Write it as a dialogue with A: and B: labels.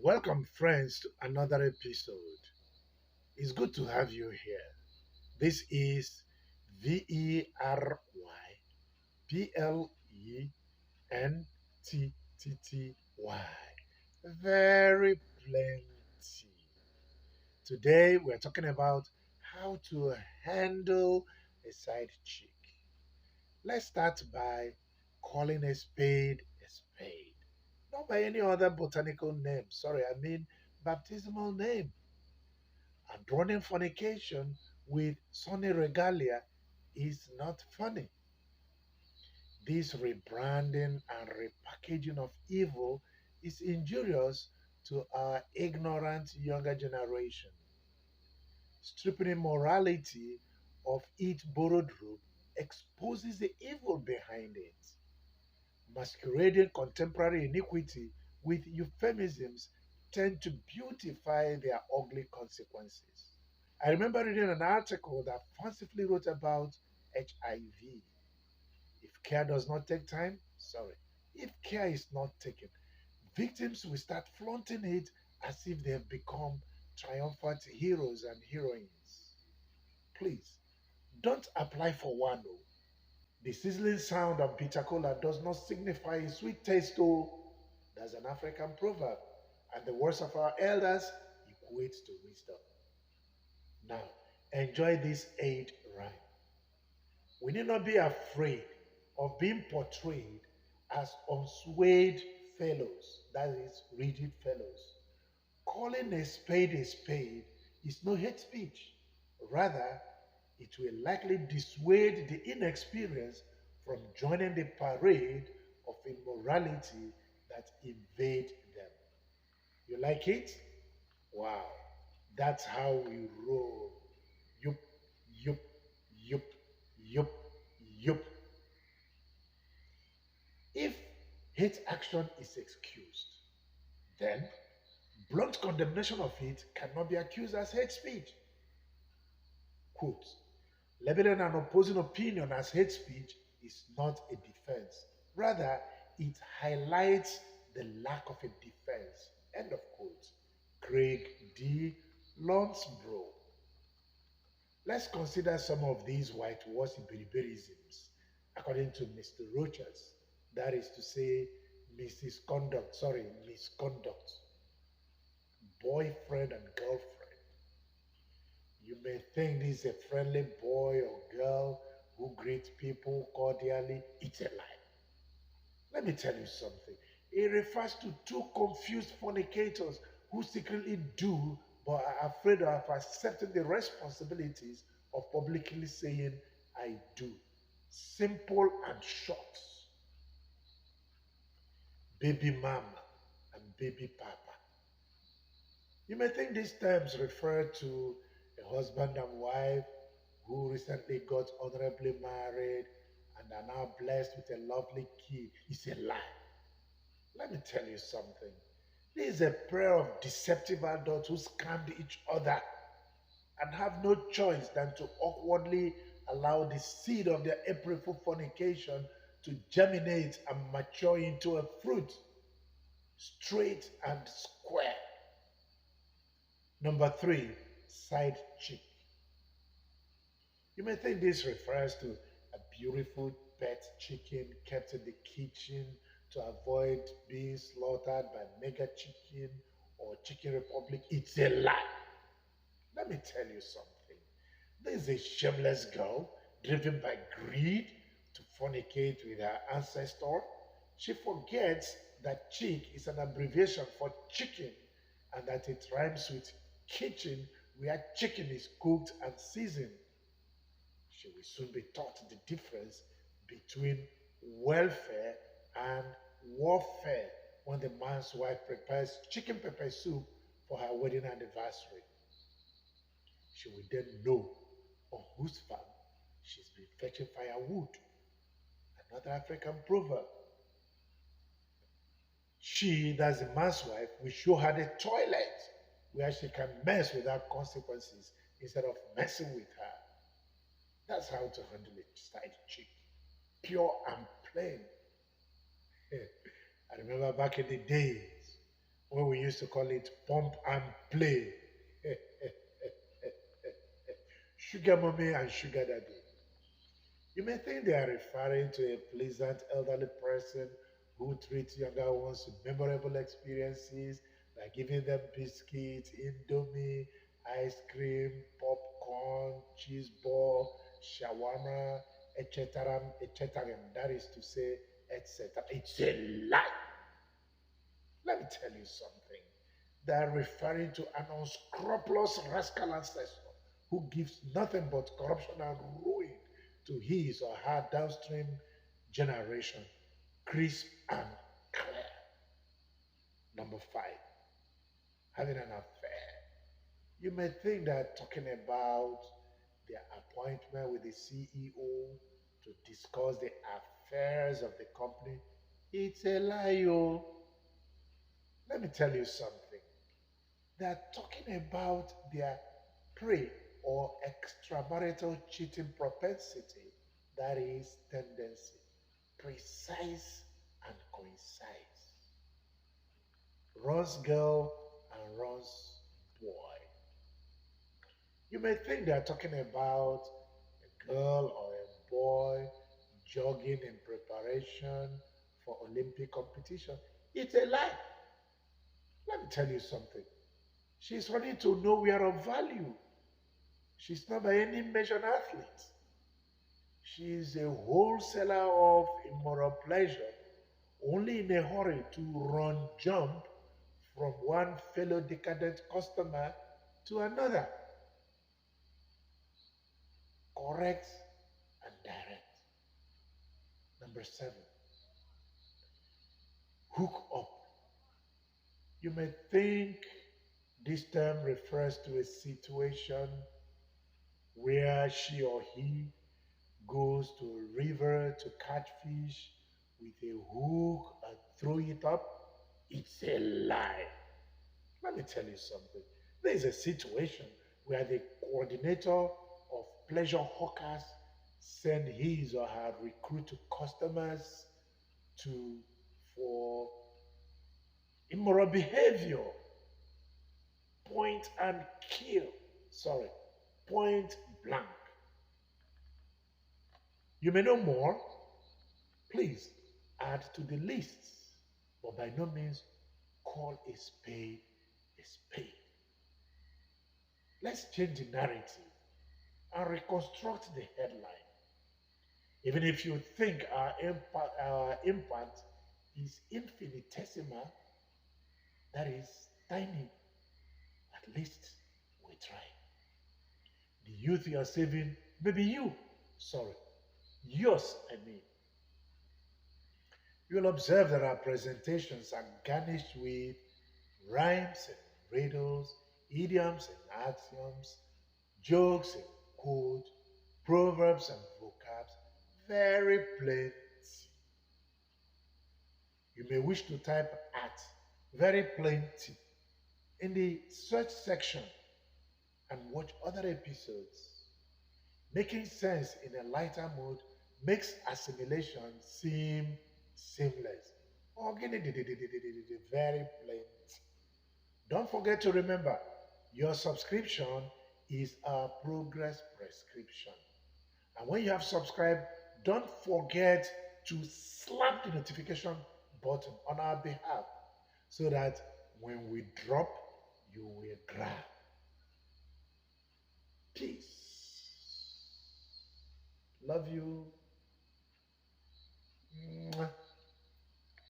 A: Welcome, friends, to another episode. It's good to have you here. This is VERYPLENTTTY. Very plenty. Today, we're talking about how to handle a side chick. Let's start by calling a spade a spade. Not by any other botanical name. Sorry, I mean baptismal name. And running fornication with sunny regalia is not funny. This rebranding and repackaging of evil is injurious to our ignorant younger generation. Stripping immorality of its borrowed robe exposes the evil behind it. Masquerading contemporary iniquity with euphemisms tend to beautify their ugly consequences. I remember reading an article that fancifully wrote about HIV. If care does not take time, sorry, if care is not taken, victims will start flaunting it as if they have become triumphant heroes and heroines. Please, don't apply for one. Oh. The sizzling sound of bitter cola does not signify a sweet taste. Oh, that's an African proverb, and the words of our elders equate to wisdom. Now, enjoy this aid rhyme. We need not be afraid of being portrayed as unswayed fellows, that is, rigid fellows. Calling a spade is no hate speech. Rather, it will likely dissuade the inexperienced from joining the parade of immorality that invade them. You like it? Wow, that's how we roll. Yup, yup, yup, yup, yup. If hate action is excused, then blunt condemnation of it cannot be accused as hate speech. Quote, labeling an opposing opinion as hate speech is not a defense. Rather, it highlights the lack of a defense. End of quote. Craig D. Lonsborough. Let's consider some of these whitewashed berberisms according to Mr. Rochas. That is to say, misconduct, boyfriend and girlfriend. You may think this is a friendly boy or girl who greets people cordially. It's a lie. Let me tell you something. It refers to two confused fornicators who secretly do but are afraid of accepting the responsibilities of publicly saying, I do. Simple and short. Baby mama and baby papa. You may think these terms refer to a husband and wife who recently got honorably married and are now blessed with a lovely kid. It's a lie. Let me tell you something. This is a pair of deceptive adults who scammed each other and have no choice than to awkwardly allow the seed of their April Fool fornication to germinate and mature into a fruit, straight and square. Number three, side chick. You may think this refers to a beautiful pet chicken kept in the kitchen to avoid being slaughtered by mega chicken or chicken republic. It's a lie. Let me tell you something. This is a shameless girl driven by greed to fornicate with her ancestor. She forgets that chick is an abbreviation for chicken and that it rhymes with kitchen where chicken is cooked and seasoned. She will soon be taught the difference between welfare and warfare when the man's wife prepares chicken pepper soup for her wedding anniversary. She will then know on whose farm she's been fetching firewood. Another African proverb. She, that's the man's wife, will show her the toilet where she can mess without consequences instead of messing with her. That's how to handle a side chick. Pure and plain. I remember back in the days when we used to call it pump and play. Sugar mommy and sugar daddy. You may think they are referring to a pleasant elderly person who treats younger ones with memorable experiences, like giving them biscuits, indomie, ice cream, popcorn, cheese ball, shawarma, etc., etc. That is to say, etc. It's a lie. Let me tell you something. They are referring to an unscrupulous rascal ancestor who gives nothing but corruption and ruin to his or her downstream generation. Crisp and clear. Number five, having an affair. You may think that talking about their appointment with the CEO to discuss the affairs of the company, it's a lie. Oh. Let me tell you something. They are talking about their prey or extramarital cheating propensity, that is, tendency, precise and concise. Runs girl and runs boy. You may think they are talking about a girl or a boy jogging in preparation for Olympic competition. It's a lie. Let me tell you something. She's running to nowhere of value. She's not by any measure an athlete. She is a wholesaler of immoral pleasure, only in a hurry to run jump from one fellow decadent customer to another. Correct and direct. Number seven, hook up. You may think this term refers to a situation where she or he goes to a river to catch fish with a hook and throw it up. It's a lie. Let me tell you something. There is a situation where the coordinator of pleasure hawkers send his or her recruit to customers to for immoral behavior, point and kill. Sorry, point blank. You may know more. Please add to the list, but by no means call a spade a spade. Let's change the narrative and reconstruct the headline. Even if you think our impact is infinitesimal, that is tiny, at least we try. The youth you are saving may be you. Sorry, yours, I mean. You'll observe that our presentations are garnished with rhymes and riddles, idioms and axioms, jokes and quotes, proverbs and vocabs, very plenty. You may wish to type at very plenty in the search section and watch other episodes. Making sense in a lighter mood makes assimilation seem seamless. Very plenty. Don't forget to remember your subscription is a progress prescription. And when you have subscribed, don't forget to slap the notification button on our behalf so that when we drop, you will grab. Peace. Love you.